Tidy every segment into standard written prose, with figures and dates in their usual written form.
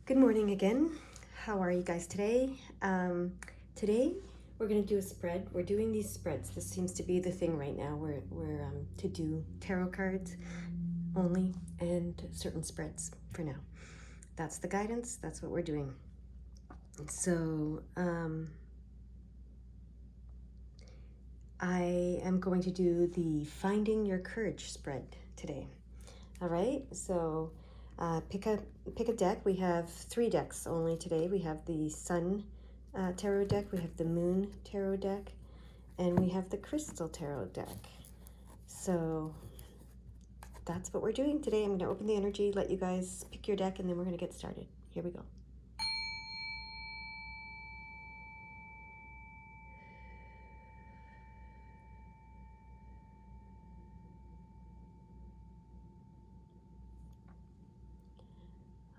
Good morning again. How are you guys today? Today we're going to do a spread. We're doing these spreads. This seems to be the thing right now. We're to do tarot cards only and certain spreads for now. That's the guidance. That's what we're doing. So I am going to do the Finding Your Courage spread today. All right. So pick a deck. We have 3 decks only today. We have the Sun Tarot deck, we have the Moon Tarot deck, and we have the Crystal Tarot deck. So that's what we're doing today. I'm going to open the energy, let you guys pick your deck, and then we're going to get started. Here we go.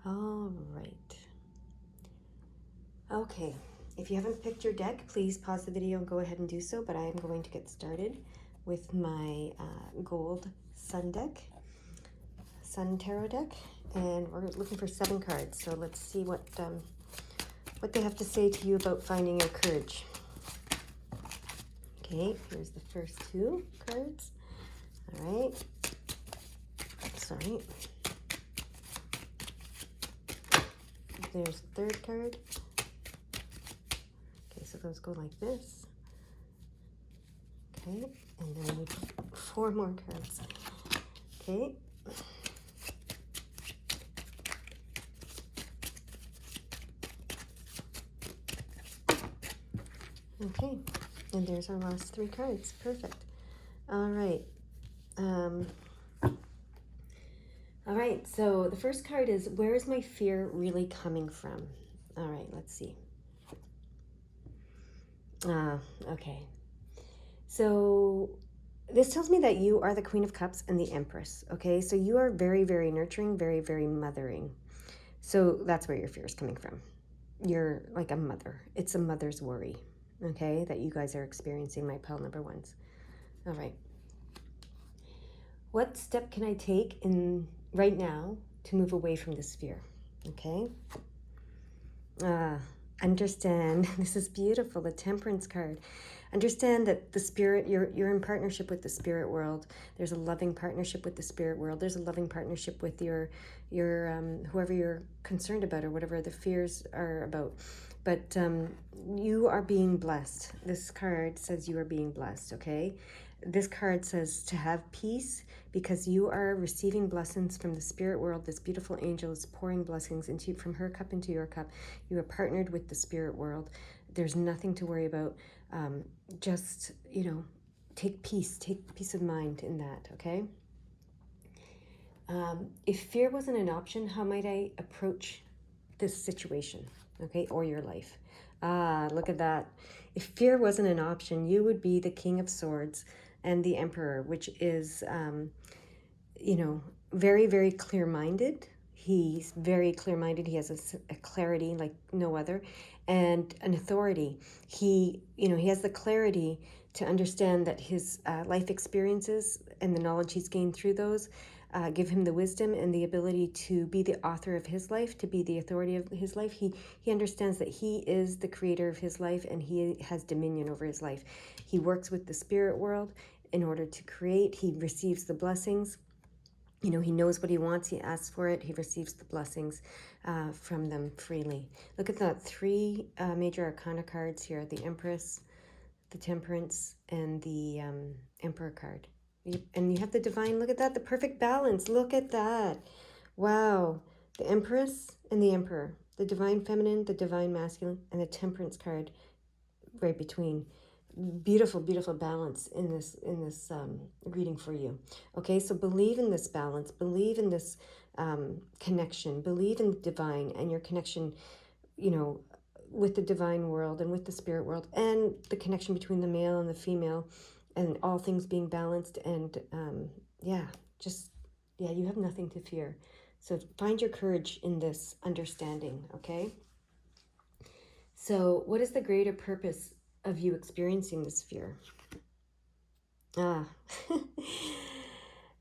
All right. Okay, if you haven't picked your deck, please pause the video and go ahead and do so, but I am going to get started with my gold Sun deck, Sun Tarot deck, and we're looking for 7 cards. So let's see what they have to say to you about finding your courage. Okay, here's the first 2 cards. All right. Sorry. There's the 3rd card. Okay, so those go like this. Okay, and then we need 4 more cards. Okay. Okay, and there's our last 3 cards. Perfect. All right. All right, so the first card is, where is my fear really coming from? All right, let's see. Okay. So this tells me that you are the Queen of Cups and the Empress, okay? So you are very, very nurturing, very, very mothering. So that's where your fear is coming from. You're like a mother. It's a mother's worry, okay, that you guys are experiencing, my pile number 1s. All right. What step can I take in right now to move away from this fear? Okay. Understand, this is beautiful, the Temperance card. Understand that the spirit, you're in partnership with the spirit world. There's a loving partnership with the spirit world. There's a loving partnership with your whoever you're concerned about or whatever the fears are about. But you are being blessed. This card says you are being blessed, okay? This card says to have peace because you are receiving blessings from the spirit world. This beautiful angel is pouring blessings from her cup into your cup. You are partnered with the spirit world. There's nothing to worry about. Just, take peace of mind in that, okay? If fear wasn't an option, how might I approach this situation, okay, or your life? Look at that. If fear wasn't an option, you would be the King of Swords and the Emperor, which is, very, very clear-minded. He's very clear-minded. He has a clarity like no other, and an authority. He has the clarity to understand that his life experiences and the knowledge he's gained through those give him the wisdom and the ability to be the author of his life, to be the authority of his life. He understands that he is the creator of his life and he has dominion over his life. He works with the spirit world in order to create. He receives the blessings. He knows what he wants. He asks for it. He receives the blessings from them freely. Look at that 3 major arcana cards here: the Empress, the Temperance, and the Emperor card. And you have the Divine. Look at that, the perfect balance. Look at that. Wow. The Empress and the Emperor, the Divine Feminine, the Divine Masculine, and the Temperance card right between. Beautiful, beautiful balance in this reading for you. Okay, so believe in this balance, believe in this connection, believe in the divine and your connection, with the divine world and with the spirit world, and the connection between the male and the female, and all things being balanced. And you have nothing to fear. So find your courage in this understanding. Okay. So what is the greater purpose of you experiencing this fear? The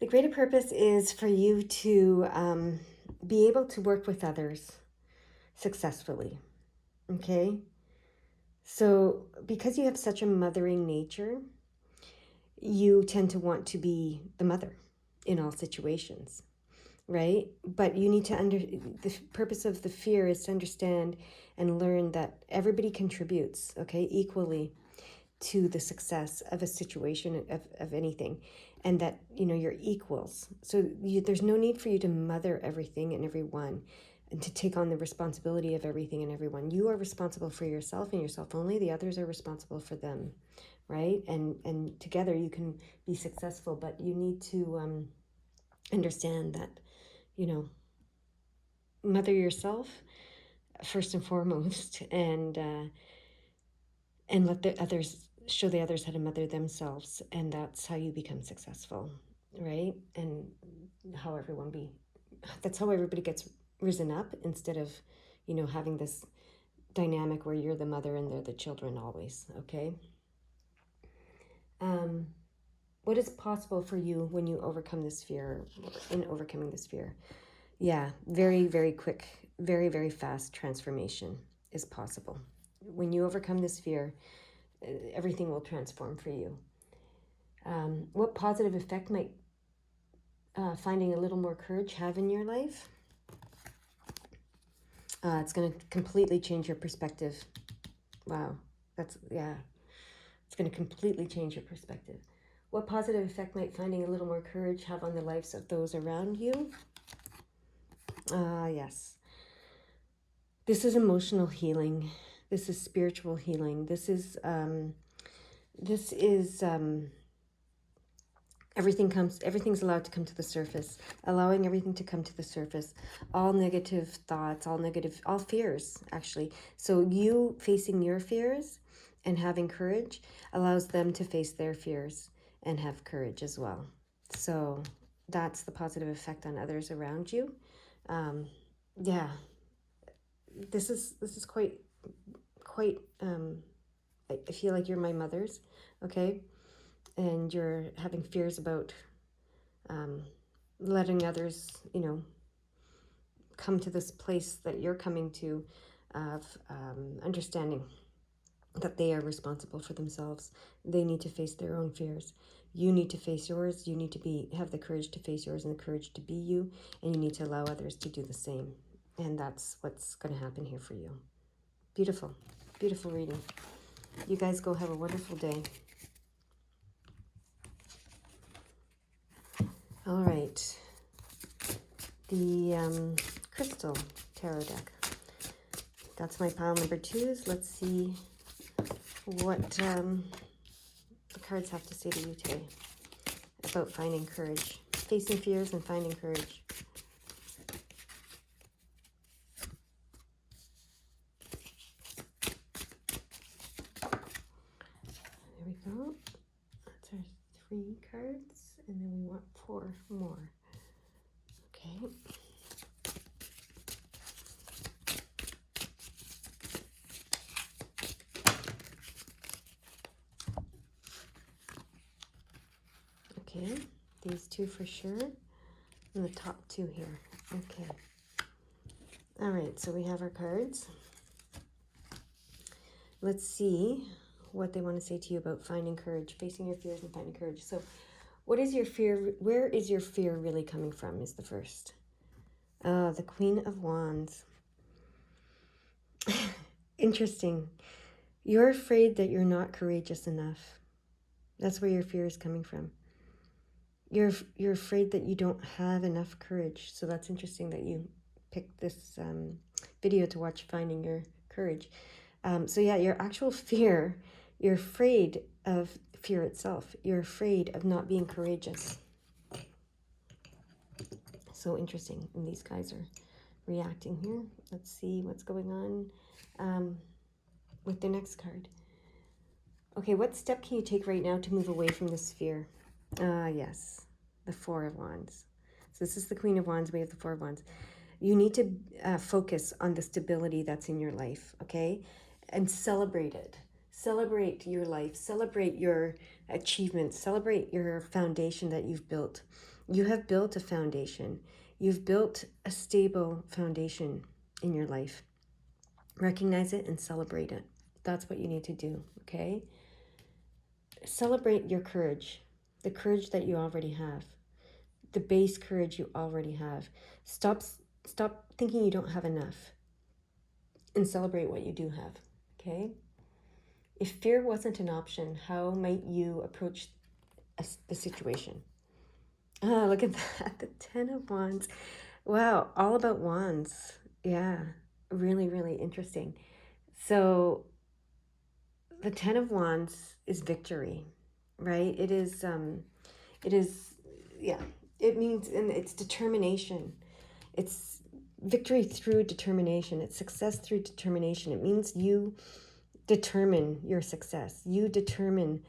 greater purpose is for you to be able to work with others, successfully. Okay? So because you have such a mothering nature, you tend to want to be the mother in all situations, right? But you need to the purpose of the fear is to understand and learn that everybody contributes, okay, equally to the success of a situation, of anything, and that, you know, you're equals. So there's no need for you to mother everything and everyone and to take on the responsibility of everything and everyone. You are responsible for yourself and yourself only. The others are responsible for them, right? And together you can be successful, but you need to understand that, you know, mother yourself first and foremost, and let the others show the others how to mother themselves, and that's how you become successful, right? And how everyone be that's how everybody gets risen up, instead of, you know, having this dynamic where you're the mother and they're the children always. Okay. um what is possible for you when you overcome this fear, in overcoming this fear? Yeah, very, very quick, very, very fast transformation is possible. When you overcome this fear, everything will transform for you. What positive effect might finding a little more courage have in your life? It's going to completely change your perspective. Wow, yeah, it's going to completely change your perspective. What positive effect might finding a little more courage have on the lives of those around you? Yes. This is emotional healing. This is spiritual healing. This is everything's allowed to come to the surface, allowing everything to come to the surface, all negative thoughts, all fears, actually. So you facing your fears and having courage allows them to face their fears and have courage as well. So that's the positive effect on others around you. Yeah, this is quite I feel like you're my mother's, okay? And you're having fears about letting others, you know, come to this place that you're coming to, of understanding that they are responsible for themselves. They need to face their own fears. You need to face yours. You need to have the courage to face yours and the courage to be you, and you need to allow others to do the same. And that's what's going to happen here for you. Beautiful, beautiful reading. You guys go have a wonderful day. All right. The Crystal Tarot deck. That's my pile number 2s. Let's see what the cards have to say to you today about finding courage, facing fears and finding courage. There we go. That's our 3 cards, and then we want 4 more. Okay. Okay, these 2 for sure, and the top 2 here. Okay. All right, so we have our cards. Let's see what they want to say to you about finding courage, facing your fears and finding courage. So what is your fear? Where is your fear really coming from is the first. The Queen of Wands. Interesting. You're afraid that you're not courageous enough. That's where your fear is coming from. You're afraid that you don't have enough courage. So that's interesting that you picked this video to watch, Finding Your Courage. So yeah, your actual fear, you're afraid of fear itself. You're afraid of not being courageous. So interesting. And these guys are reacting here. Let's see what's going on with the next card. Okay, what step can you take right now to move away from this fear? Yes, the 4 of Wands. So this is the Queen of Wands. We have the 4 of Wands. You need to focus on the stability that's in your life, okay? And celebrate it. Celebrate your life. Celebrate your achievements. Celebrate your foundation that you've built. You have built a foundation. You've built a stable foundation in your life. Recognize it and celebrate it. That's what you need to do, okay? Celebrate your courage, the courage that you already have, the base courage you already have. Stop thinking you don't have enough and celebrate what you do have, okay? If fear wasn't an option, how might you approach the situation? Oh, look at that, the 10 of Wands. Wow, all about wands. Yeah, really, really interesting. So the 10 of Wands is victory, right? It is, yeah, it means, and it's determination. It's victory through determination. It's success through determination. It means you determine your success. You determine,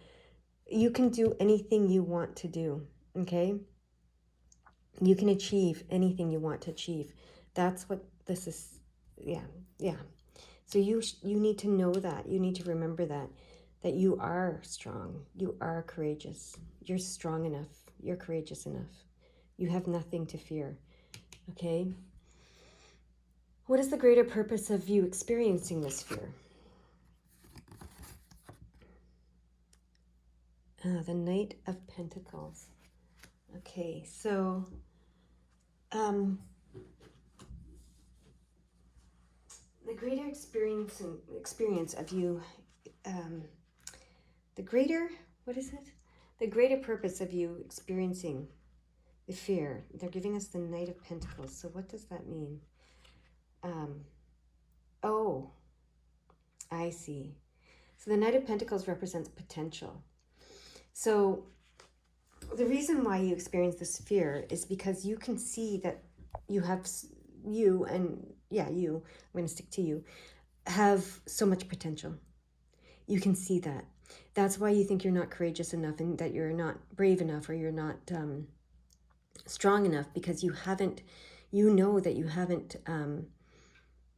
you can do anything you want to do, okay? You can achieve anything you want to achieve. That's what this is. Yeah, yeah. So you need to know that. You need to remember that you are strong. You are courageous. You're strong enough. You're courageous enough. You have nothing to fear. Okay? What is the greater purpose of you experiencing this fear? The Knight of Pentacles. Okay, so the greater experience of you, the greater, what is it? The greater purpose of you experiencing the fear. They're giving us the Knight of Pentacles. So what does that mean? Oh, I see. So the Knight of Pentacles represents potential. So the reason why you experience this fear is because you can see that you have, you, and yeah, you, I'm going to stick to you, have so much potential. You can see that. That's why you think you're not courageous enough and that you're not brave enough or you're not strong enough, because you haven't, you know that you haven't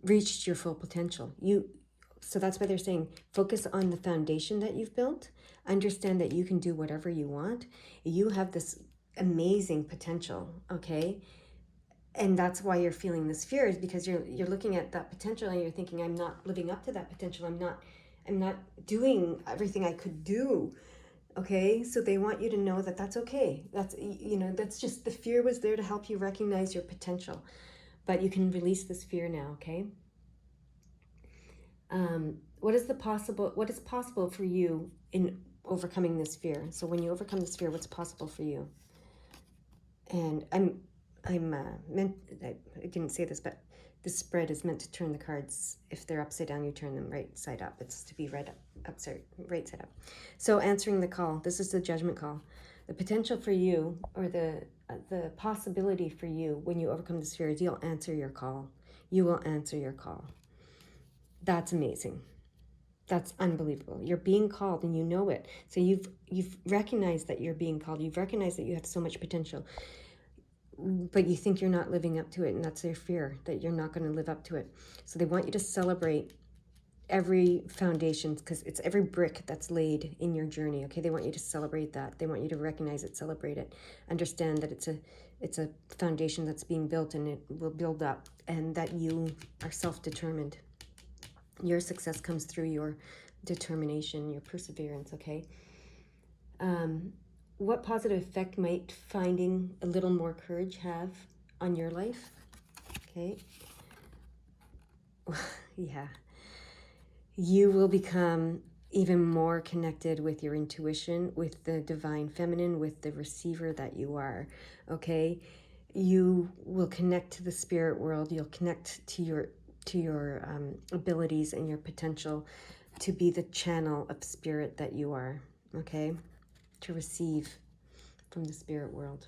reached your full potential. So that's why they're saying focus on the foundation that you've built. Understand that you can do whatever you want. You have this amazing potential, okay? And that's why you're feeling this fear, is because you're looking at that potential and you're thinking, I'm not living up to that potential. I'm not doing everything I could do. Okay, so they want you to know that that's okay. That's, you know, that's just, the fear was there to help you recognize your potential, but you can release this fear now. Okay. What is possible for you in overcoming this fear? So when you overcome this fear, what's possible for you? And I didn't say this, but this spread is meant to turn the cards. If they're upside down, you turn them right side up. It's to be right side up. So answering the call, this is the judgment call. The potential for you, or the possibility for you when you overcome this fear, is you'll answer your call. You will answer your call. That's amazing. That's unbelievable. You're being called and you know it. So you've recognized that you're being called. You've recognized that you have so much potential, but you think you're not living up to it, and that's their fear, that you're not going to live up to it. So they want you to celebrate every foundation, because it's every brick that's laid in your journey. Okay, they want you to celebrate that. They want you to recognize it, celebrate it, understand that it's a foundation that's being built and it will build up, and that you are self-determined. Your success comes through your determination, your perseverance. Okay. What positive effect might finding a little more courage have on your life? Okay. Yeah. You will become even more connected with your intuition, with the divine feminine, with the receiver that you are. Okay. You will connect to the spirit world. You'll connect to your abilities and your potential to be the channel of spirit that you are. Okay. To receive from the spirit world.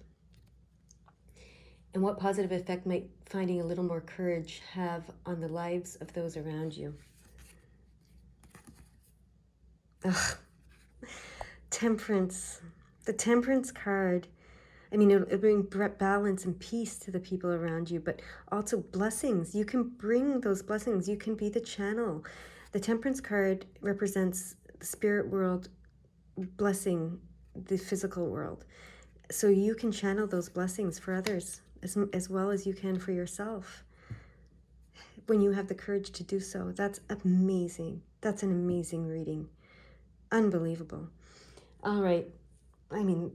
And what positive effect might finding a little more courage have on the lives of those around you? Ugh. Temperance. The Temperance card. I mean, it'll bring balance and peace to the people around you, but also blessings. You can bring those blessings. You can be the channel. The Temperance card represents the spirit world blessing the physical world. So you can channel those blessings for others as well as you can for yourself. when you have the courage to do so. That's amazing. That's an amazing reading. Unbelievable. All right. I mean,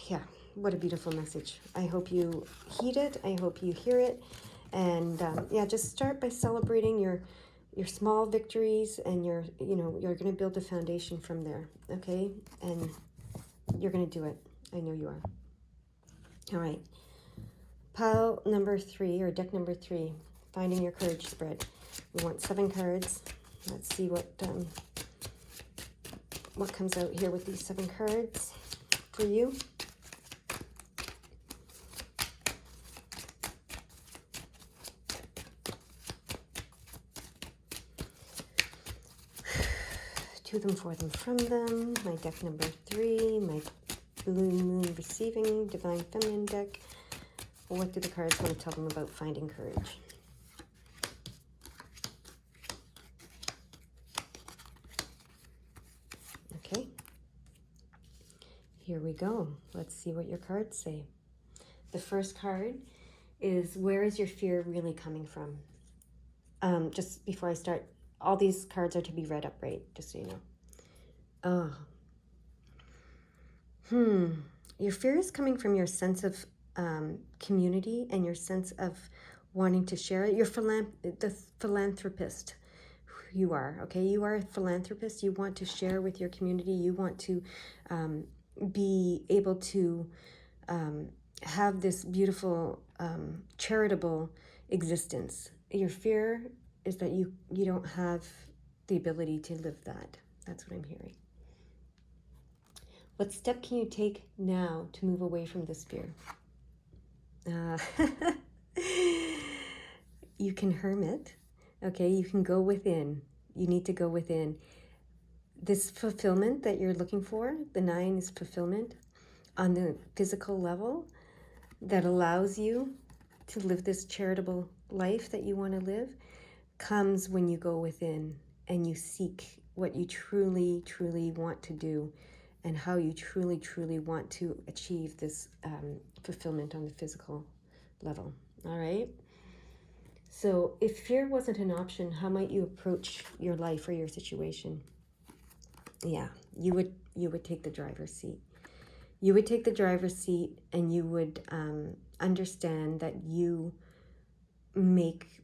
yeah, what a beautiful message. I hope you heed it. I hope you hear it. And yeah, just start by celebrating your small victories, and you're going to build a foundation from there. Okay. And you're going to do it. I know you are. All right. Pile number 3, or deck number 3, Finding Your Courage spread. We want 7 cards. Let's see what comes out here with these 7 cards for you. To them, for them, from them. My deck number 3, my Blue Moon Receiving Divine Feminine deck. What do the cards want to tell them about finding courage? Okay. Here we go. Let's see what your cards say. The first card is, where is your fear really coming from? Just before I start, all these cards are to be read upright, just so you know. Your fear is coming from your sense of community and your sense of wanting to share it. You're the philanthropist you are, okay? You are a philanthropist. You want to share with your community. You want to be able to have this beautiful charitable existence. Your fear is that you don't have the ability to live that. That's what I'm hearing. What step can you take now to move away from this fear? You can hermit, okay? You can go within. You need to go within. This fulfillment that you're looking for, the 9 is fulfillment on the physical level that allows you to live this charitable life that you want to live, comes when you go within and you seek what you truly, truly want to do, and how you truly, truly want to achieve this fulfillment on the physical level. All right? So if fear wasn't an option, how might you approach your life or your situation? Yeah, you would take the driver's seat. You would take the driver's seat, and you would understand that you make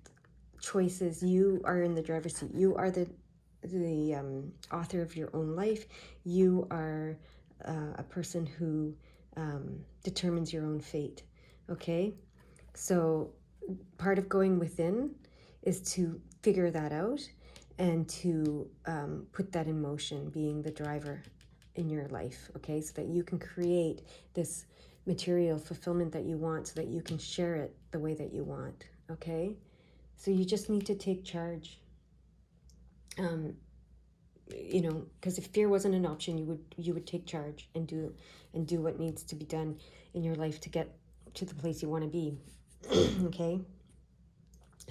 choices. You are in the driver's seat. You are the author of your own life. You are a person who determines your own fate. Okay? So part of going within is to figure that out and to put that in motion, being the driver in your life, okay? So that you can create this material fulfillment that you want, so that you can share it the way that you want, okay? So you just need to take charge. Because if fear wasn't an option, you would take charge and do what needs to be done in your life to get to the place you want to be. Okay?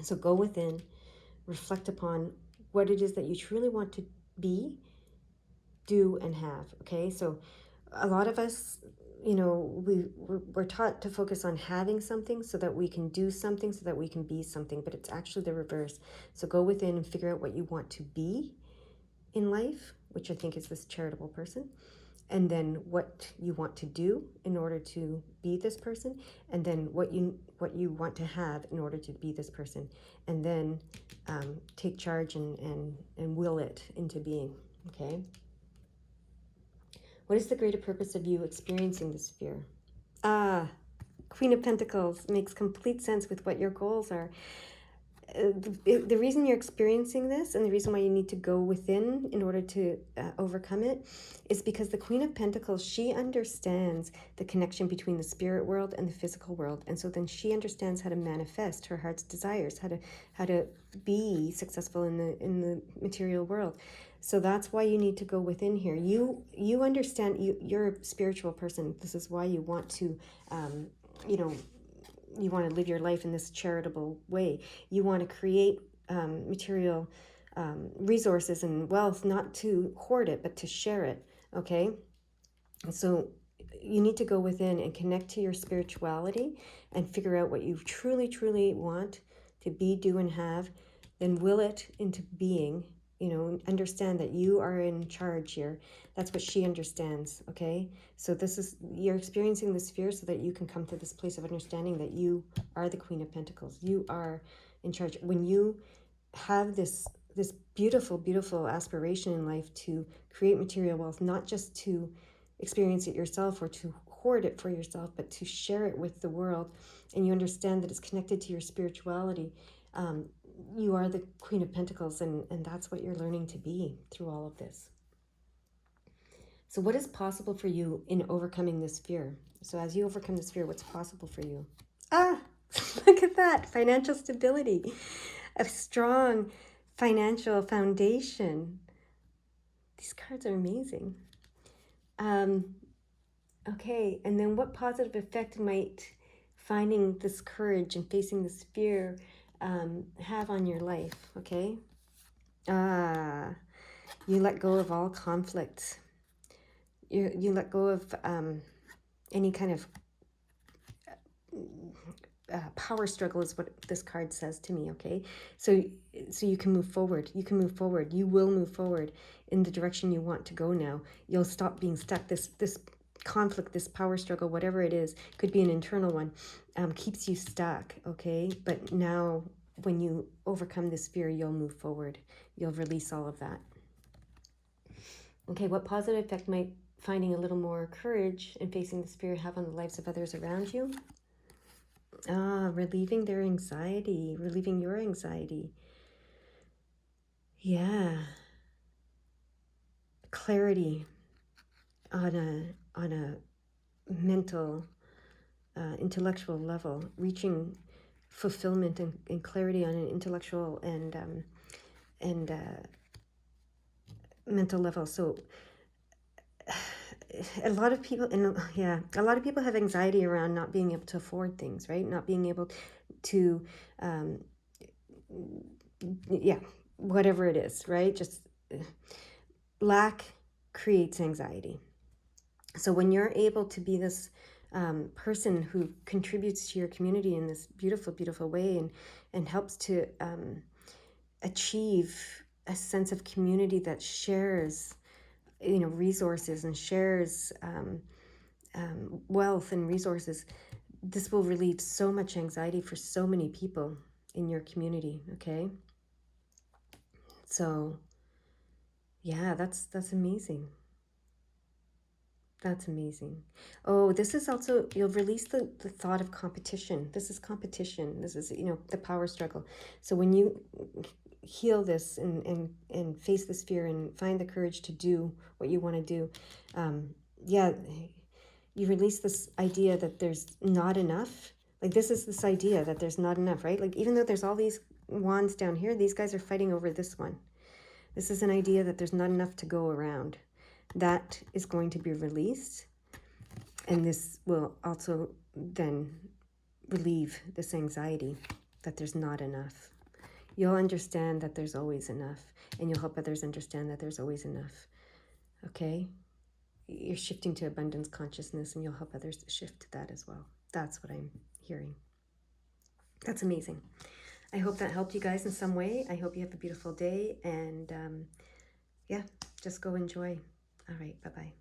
So go within, reflect upon what it is that you truly want to be, do, and have. Okay? So a lot of us, we're taught to focus on having something so that we can do something, so that we can be something, but it's actually the reverse. So go within and figure out what you want to be in life, which I think is this charitable person, and then what you want to do in order to be this person, and then what you want to have in order to be this person, and then take charge and will it into being. Okay? What is the greater purpose of you experiencing this fear? Queen of Pentacles makes complete sense with what your goals are. The reason you're experiencing this, and the reason why you need to go within in order to overcome it, is because the Queen of Pentacles, she understands the connection between the spirit world and the physical world, and so then she understands how to manifest her heart's desires, how to be successful in the material world. So that's why you need to go within here. You understand. You're a spiritual person. This is why you want to, you want to live your life in this charitable way. You want to create material resources and wealth, not to hoard it, but to share it, okay? And so you need to go within and connect to your spirituality and figure out what you truly, truly want to be, do, and have, then will it into being. Understand that you are in charge here. That's what she understands, okay? So you're experiencing this fear so that you can come to this place of understanding that you are the Queen of Pentacles. You are in charge. When you have this beautiful, beautiful aspiration in life to create material wealth, not just to experience it yourself or to hoard it for yourself, but to share it with the world, and you understand that it's connected to your spirituality, you are the Queen of Pentacles, and that's what you're learning to be through all of this. So what is possible for you in overcoming this fear? So as you overcome this fear, what's possible for you? Look at that. Financial stability, a strong financial foundation. These cards are amazing. Okay, and then what positive effect might finding this courage and facing this fear have on your life? Okay. You let go of all conflict. You let go of any kind of power struggle is what this card says to me, okay? So you can move forward. You can move forward. You will move forward in the direction you want to go now. You'll stop being stuck. This conflict, this power struggle, whatever it is, could be an internal one, keeps you stuck, okay? But now when you overcome this fear, you'll move forward. You'll release all of that. Okay, what positive effect might finding a little more courage and facing this fear have on the lives of others around you? Relieving their anxiety, relieving your anxiety. Yeah. Clarity on a mental, intellectual level, reaching fulfillment and clarity on an intellectual and mental level. So a lot of people, a lot of people have anxiety around not being able to afford things, right? Not being able to, whatever it is, right? Just lack creates anxiety. So when you're able to be this person who contributes to your community in this beautiful, beautiful way and helps to achieve a sense of community that shares, resources and shares wealth and resources, this will relieve so much anxiety for so many people in your community, okay? So, yeah, that's amazing. That's amazing. Oh, this is also, you'll release the thought of competition. This is competition. This is, the power struggle. So when you heal this and face this fear and find the courage to do what you want to do, you release this idea that there's not enough. Like this idea that there's not enough, right? Like even though there's all these wands down here, these guys are fighting over this one. This is an idea that there's not enough to go around. That is going to be released, and this will also then relieve this anxiety that there's not enough. You'll understand that there's always enough, and you'll help others understand that there's always enough, okay? You're shifting to abundance consciousness, and you'll help others to shift to that as well. That's what I'm hearing. That's amazing. I hope that helped you guys in some way. I hope you have a beautiful day, and just go enjoy. All right, bye-bye.